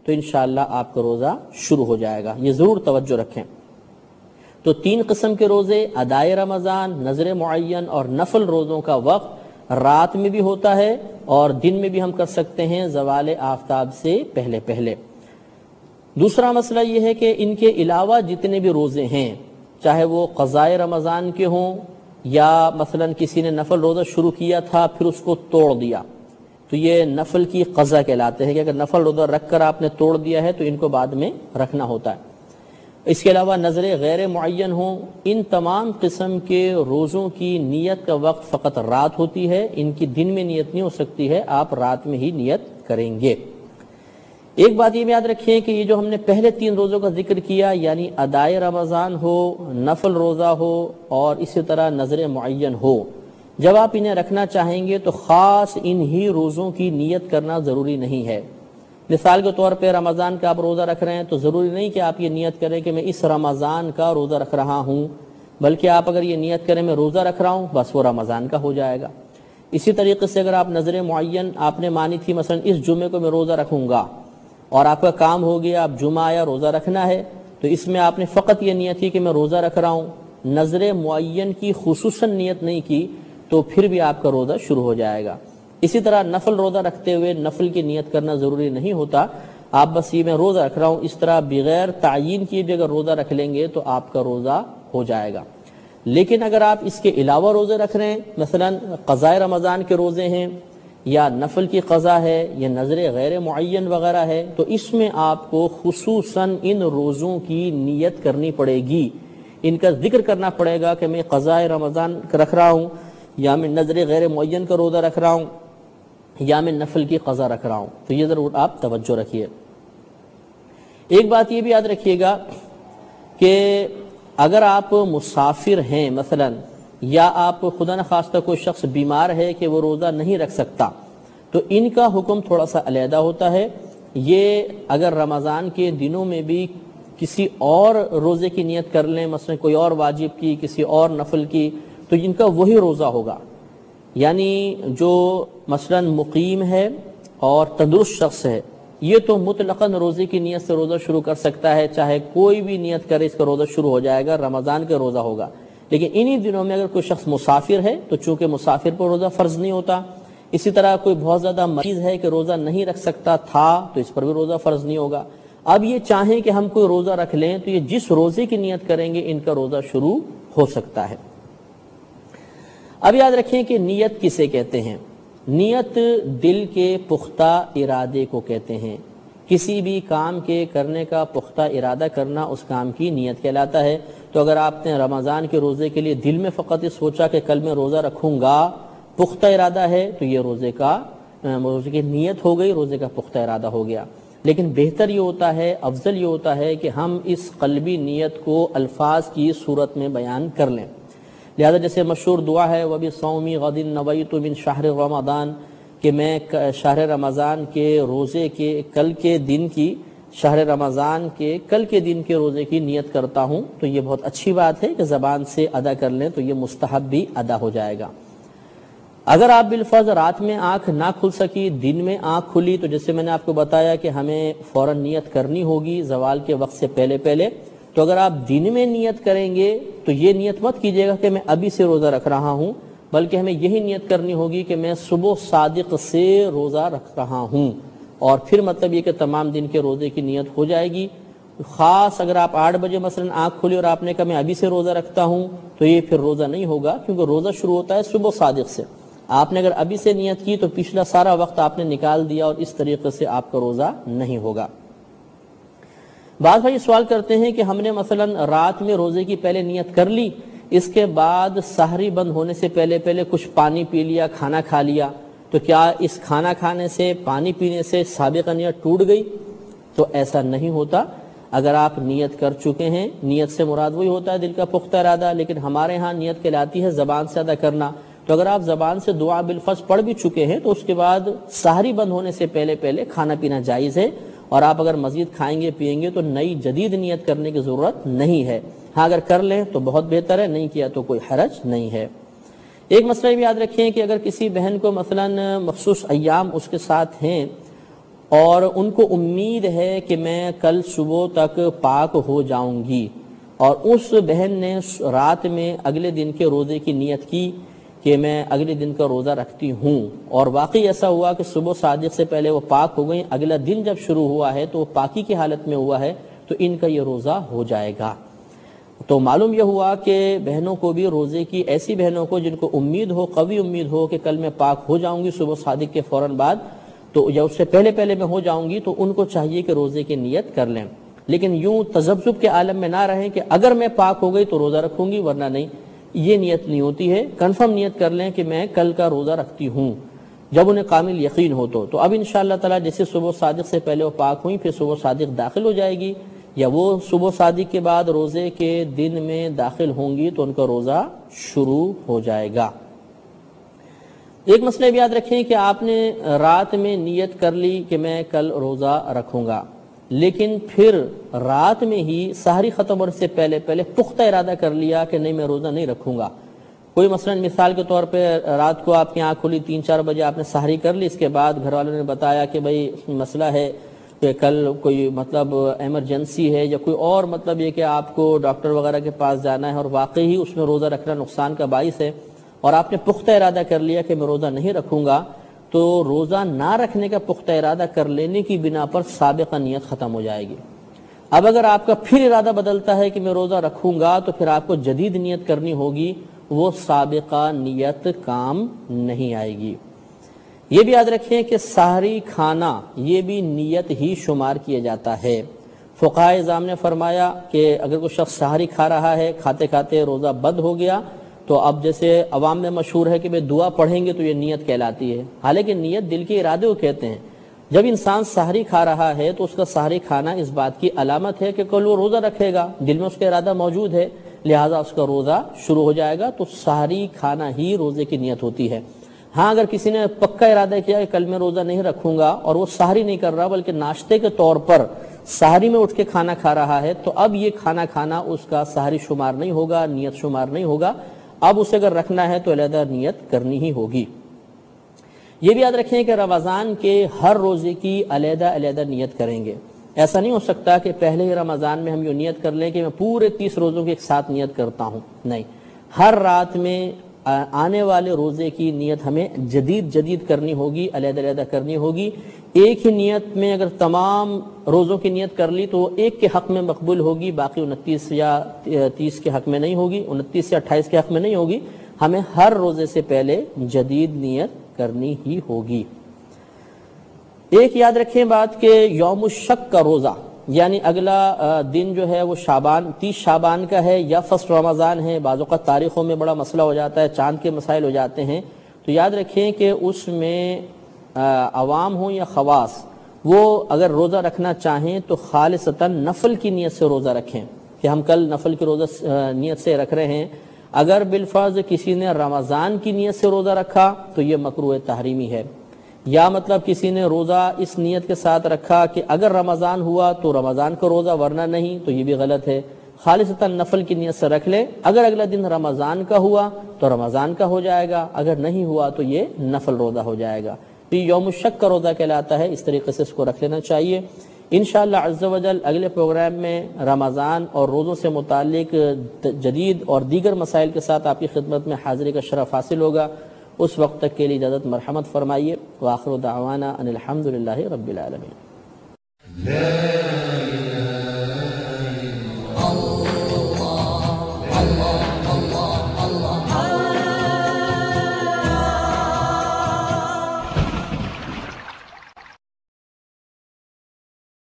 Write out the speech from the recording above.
تو انشاءاللہ آپ کا روزہ شروع ہو جائے گا۔ یہ ضرور توجہ رکھیں۔ تو 3 قسم کے روزے، ادائے رمضان، نذر معین اور نفل روزوں کا وقت رات میں بھی ہوتا ہے اور دن میں بھی ہم کر سکتے ہیں زوال آفتاب سے پہلے پہلے۔ دوسرا مسئلہ یہ ہے کہ ان کے علاوہ جتنے بھی روزے ہیں، چاہے وہ قضائے رمضان کے ہوں یا مثلا کسی نے نفل روزہ شروع کیا تھا پھر اس کو توڑ دیا، تو یہ نفل کی قضا کہلاتے ہیں کہ اگر نفل روزہ رکھ کر آپ نے توڑ دیا ہے تو ان کو بعد میں رکھنا ہوتا ہے۔ اس کے علاوہ نظر غیر معین ہوں، ان تمام قسم کے روزوں کی نیت کا وقت فقط رات ہوتی ہے، ان کی دن میں نیت نہیں ہو سکتی ہے، آپ رات میں ہی نیت کریں گے۔ ایک بات یہ بھی یاد رکھیں کہ یہ جو ہم نے پہلے 3 روزوں کا ذکر کیا، یعنی ادائے رمضان ہو، نفل روزہ ہو اور اسی طرح نذر معین ہو، جب آپ انہیں رکھنا چاہیں گے تو خاص انہی روزوں کی نیت کرنا ضروری نہیں ہے۔ مثال کے طور پہ رمضان کا آپ روزہ رکھ رہے ہیں تو ضروری نہیں کہ آپ یہ نیت کریں کہ میں اس رمضان کا روزہ رکھ رہا ہوں، بلکہ آپ اگر یہ نیت کریں میں روزہ رکھ رہا ہوں، بس وہ رمضان کا ہو جائے گا۔ اسی طریقے سے اگر آپ نذر معین آپ نے مانی تھی، مثلا اس جمعے کو میں روزہ رکھوں گا، اور آپ کا کام ہو گیا، اب جمعہ آیا روزہ رکھنا ہے، تو اس میں آپ نے فقط یہ نیت کی کہ میں روزہ رکھ رہا ہوں، نذر معین کی خصوصاً نیت نہیں کی، تو پھر بھی آپ کا روزہ شروع ہو جائے گا۔ اسی طرح نفل روزہ رکھتے ہوئے نفل کی نیت کرنا ضروری نہیں ہوتا، آپ بس یہ میں روزہ رکھ رہا ہوں اس طرح بغیر تعیین کیے بھی اگر روزہ رکھ لیں گے تو آپ کا روزہ ہو جائے گا۔ لیکن اگر آپ اس کے علاوہ روزے رکھ رہے ہیں، مثلا قضائے رمضان کے روزے ہیں یا نفل کی قضا ہے یا نذر غیر معین وغیرہ ہے، تو اس میں آپ کو خصوصاً ان روزوں کی نیت کرنی پڑے گی، ان کا ذکر کرنا پڑے گا کہ میں قضائے رمضان رکھ رہا ہوں، یا میں نذر غیر معین کا روزہ رکھ رہا ہوں، یا میں نفل کی قضا رکھ رہا ہوں۔ تو یہ ضرور آپ توجہ رکھیے۔ ایک بات یہ بھی یاد رکھیے گا کہ اگر آپ مسافر ہیں مثلا، یا آپ خدا نخواستہ کوئی شخص بیمار ہے کہ وہ روزہ نہیں رکھ سکتا، تو ان کا حکم تھوڑا سا علیحدہ ہوتا ہے۔ یہ اگر رمضان کے دنوں میں بھی کسی اور روزے کی نیت کر لیں، مثلا کوئی اور واجب کی، کسی اور نفل کی، تو ان کا وہی روزہ ہوگا۔ یعنی جو مثلا مقیم ہے اور تندرست شخص ہے، یہ تو مطلقاً روزے کی نیت سے روزہ شروع کر سکتا ہے، چاہے کوئی بھی نیت کرے اس کا روزہ شروع ہو جائے گا، رمضان کا روزہ ہوگا۔ لیکن انہی دنوں میں اگر کوئی شخص مسافر ہے تو چونکہ مسافر پر روزہ فرض نہیں ہوتا، اسی طرح کوئی بہت زیادہ مریض ہے کہ روزہ نہیں رکھ سکتا تھا تو اس پر بھی روزہ فرض نہیں ہوگا۔ اب یہ چاہیں کہ ہم کوئی روزہ رکھ لیں تو یہ جس روزے کی نیت کریں گے ان کا روزہ شروع ہو سکتا ہے۔ اب یاد رکھیں کہ نیت کسے کہتے ہیں؟ نیت دل کے پختہ ارادے کو کہتے ہیں۔ کسی بھی کام کے کرنے کا پختہ ارادہ کرنا اس کام کی نیت کہلاتا ہے۔ تو اگر آپ نے رمضان کے روزے کے لیے دل میں فقط یہ سوچا کہ کل میں روزہ رکھوں گا، پختہ ارادہ ہے، تو یہ روزے کی نیت ہو گئی، روزے کا پختہ ارادہ ہو گیا۔ لیکن بہتر یہ ہوتا ہے، افضل یہ ہوتا ہے کہ ہم اس قلبی نیت کو الفاظ کی صورت میں بیان کر لیں۔ لہذا جیسے مشہور دعا ہے وَبِصَوْمِ غَدٍ نَوَيْتُ مِنْ شَهْرِ رَمَضَان، کہ میں شہر رمضان کے روزے کے کل کے دن کی، شہر رمضان کے کل کے دن کے روزے کی نیت کرتا ہوں۔ تو یہ بہت اچھی بات ہے کہ زبان سے ادا کر لیں تو یہ مستحب بھی ادا ہو جائے گا۔ اگر آپ بالفرض رات میں آنکھ نہ کھل سکی، دن میں آنکھ کھلی، تو جیسے میں نے آپ کو بتایا کہ ہمیں فوراً نیت کرنی ہوگی زوال کے وقت سے پہلے پہلے۔ تو اگر آپ دن میں نیت کریں گے تو یہ نیت مت کیجیے گا کہ میں ابھی سے روزہ رکھ رہا ہوں، بلکہ ہمیں یہی نیت کرنی ہوگی کہ میں صبح صادق سے روزہ رکھ رہا ہوں، اور پھر مطلب یہ کہ تمام دن کے روزے کی نیت ہو جائے گی۔ خاص اگر آپ 8 بجے مثلا آنکھ کھلی اور آپ نے کہا میں ابھی سے روزہ رکھتا ہوں، تو یہ پھر روزہ نہیں ہوگا، کیونکہ روزہ شروع ہوتا ہے صبح صادق سے۔ آپ نے اگر ابھی سے نیت کی تو پچھلا سارا وقت آپ نے نکال دیا، اور اس طریقے سے آپ کا روزہ نہیں ہوگا۔ بعض بھائی سوال کرتے ہیں کہ ہم نے مثلا رات میں روزے کی پہلے نیت کر لی، اس کے بعد سحری بند ہونے سے پہلے پہلے کچھ پانی پی لیا، کھانا کھا لیا، تو کیا اس کھانا کھانے سے، پانی پینے سے سابقہ نیت ٹوٹ گئی؟ تو ایسا نہیں ہوتا۔ اگر آپ نیت کر چکے ہیں، نیت سے مراد وہی ہوتا ہے دل کا پختہ ارادہ، لیکن ہمارے ہاں نیت کہلاتی ہے زبان سے ادا کرنا۔ تو اگر آپ زبان سے دعا بالفظ پڑھ بھی چکے ہیں تو اس کے بعد سحری بند ہونے سے پہلے پہلے کھانا پینا جائز ہے، اور آپ اگر مزید کھائیں گے پیئیں گے تو نئی جدید نیت کرنے کی ضرورت نہیں ہے۔ ہاں اگر کر لیں تو بہت بہتر ہے، نہیں کیا تو کوئی حرج نہیں ہے۔ ایک مسئلہ بھی یاد رکھیں کہ اگر کسی بہن کو مثلا مخصوص ایام اس کے ساتھ ہیں اور ان کو امید ہے کہ میں کل صبح تک پاک ہو جاؤں گی، اور اس بہن نے رات میں اگلے دن کے روزے کی نیت کی کہ میں اگلے دن کا روزہ رکھتی ہوں، اور واقعی ایسا ہوا کہ صبح صادق سے پہلے وہ پاک ہو گئیں، اگلا دن جب شروع ہوا ہے تو وہ پاکی کی حالت میں ہوا ہے، تو ان کا یہ روزہ ہو جائے گا۔ تو معلوم یہ ہوا کہ بہنوں کو بھی روزے کی، ایسی بہنوں کو جن کو امید ہو، قوی امید ہو کہ کل میں پاک ہو جاؤں گی صبح صادق کے فوراً بعد، تو یا اس سے پہلے میں ہو جاؤں گی، تو ان کو چاہیے کہ روزے کی نیت کر لیں، لیکن یوں تذبذب کے عالم میں نہ رہیں کہ اگر میں پاک ہو گئی تو روزہ رکھوں گی ورنہ نہیں، یہ نیت نہیں ہوتی ہے۔ کنفرم نیت کر لیں کہ میں کل کا روزہ رکھتی ہوں، جب انہیں کامل یقین ہو تو اب انشاءاللہ تعالی جیسے صبح صادق سے پہلے وہ پاک ہوئیں، پھر صبح صادق داخل ہو جائے گی، یا وہ صبح صادق کے بعد روزے کے دن میں داخل ہوں گی تو ان کا روزہ شروع ہو جائے گا۔ ایک مسئلہ بھی یاد رکھیں کہ آپ نے رات میں نیت کر لی کہ میں کل روزہ رکھوں گا، لیکن پھر رات میں ہی سحری ختم ہونے سے پہلے پختہ ارادہ کر لیا کہ نہیں میں روزہ نہیں رکھوں گا۔ کوئی مثلا مثال کے طور پہ رات کو آپ کی آنکھ کھلی 3-4 بجے، آپ نے سحری کر لی، اس کے بعد گھر والوں نے بتایا کہ بھئی مسئلہ ہے کہ کل کوئی مطلب ایمرجنسی ہے، یا کوئی اور مطلب یہ کہ آپ کو ڈاکٹر وغیرہ کے پاس جانا ہے، اور واقعی ہی اس میں روزہ رکھنا نقصان کا باعث ہے، اور آپ نے پختہ ارادہ کر لیا کہ میں روزہ نہیں رکھوں گا، تو روزہ نہ رکھنے کا پختہ ارادہ کر لینے کی بنا پر سابقہ نیت ختم ہو جائے گی۔ اب اگر آپ کا پھر ارادہ بدلتا ہے کہ میں روزہ رکھوں گا، تو پھر آپ کو جدید نیت کرنی ہوگی، وہ سابقہ نیت کام نہیں آئے گی۔ یہ بھی یاد رکھیں کہ سحری کھانا یہ بھی نیت ہی شمار کیا جاتا ہے۔ فقہائے اعظام نے فرمایا کہ اگر کوئی شخص سحری کھا رہا ہے، کھاتے کھاتے روزہ بند ہو گیا، تو اب جیسے عوام میں مشہور ہے کہ بھئی دعا پڑھیں گے تو یہ نیت کہلاتی ہے، حالانکہ نیت دل کے ارادے کو کہتے ہیں۔ جب انسان سحری کھا رہا ہے تو اس کا سحری کھانا اس بات کی علامت ہے کہ کل وہ روزہ رکھے گا، دل میں اس کا ارادہ موجود ہے، لہٰذا اس کا روزہ شروع ہو جائے گا، تو سحری کھانا ہی روزے کی نیت ہوتی ہے۔ ہاں اگر کسی نے پکا ارادہ کیا کہ کل میں روزہ نہیں رکھوں گا، اور وہ سحری نہیں کر رہا بلکہ ناشتے کے طور پر سحری میں اٹھ کے کھانا کھا رہا ہے، تو اب یہ کھانا کھانا اس کا سحری شمار نہیں ہوگا، نیت شمار نہیں ہوگا، اب اسے اگر رکھنا ہے تو علیحدہ نیت کرنی ہی ہوگی۔ یہ بھی یاد رکھیں کہ رمضان کے ہر روزے کی علیحدہ نیت کریں گے۔ ایسا نہیں ہو سکتا کہ پہلے ہی رمضان میں ہم یہ نیت کر لیں کہ میں پورے 30 روزوں کی ایک ساتھ نیت کرتا ہوں، نہیں، ہر رات میں آنے والے روزے کی نیت ہمیں جدید کرنی ہوگی، علیحدہ کرنی ہوگی۔ ایک ہی نیت میں اگر تمام روزوں کی نیت کر لی تو وہ ایک کے حق میں مقبول ہوگی، باقی 29 یا 30 کے حق میں نہیں ہوگی، 29 یا 28 کے حق میں نہیں ہوگی۔ ہمیں ہر روزے سے پہلے جدید نیت کرنی ہی ہوگی۔ ایک یاد رکھیں بات کہ یوم الشک کا روزہ، یعنی اگلا دن جو ہے وہ 30 شعبان کا ہے یا فرسٹ رمضان ہے، بعض اوقات تاریخوں میں بڑا مسئلہ ہو جاتا ہے، چاند کے مسائل ہو جاتے ہیں، تو یاد رکھیں کہ اس میں عوام ہوں یا خواص، وہ اگر روزہ رکھنا چاہیں تو خالصتاً نفل کی نیت سے روزہ رکھیں کہ ہم کل نفل کی روزہ نیت سے رکھ رہے ہیں۔ اگر بالفرض کسی نے رمضان کی نیت سے روزہ رکھا تو یہ مکروہ تحریمی ہے، یا مطلب کسی نے روزہ اس نیت کے ساتھ رکھا کہ اگر رمضان ہوا تو رمضان کا روزہ ورنہ نہیں، تو یہ بھی غلط ہے۔ خالصتاً نفل کی نیت سے رکھ لے، اگر اگلا دن رمضان کا ہوا تو رمضان کا ہو جائے گا، اگر نہیں ہوا تو یہ نفل روزہ ہو جائے گا۔ تو یہ یوم الشک کا روزہ کہلاتا ہے، اس طریقے سے اس کو رکھ لینا چاہیے۔ انشاءاللہ عز و جل اگلے پروگرام میں رمضان اور روزوں سے متعلق جدید اور دیگر مسائل کے ساتھ آپ کی خدمت میں حاضری کا شرف حاصل ہوگا۔ اس وقت تک کے لیے اجازت مرحمت فرمائیے۔ وآخر دعوانا ان الحمدللہ رب العالمین۔ اللہ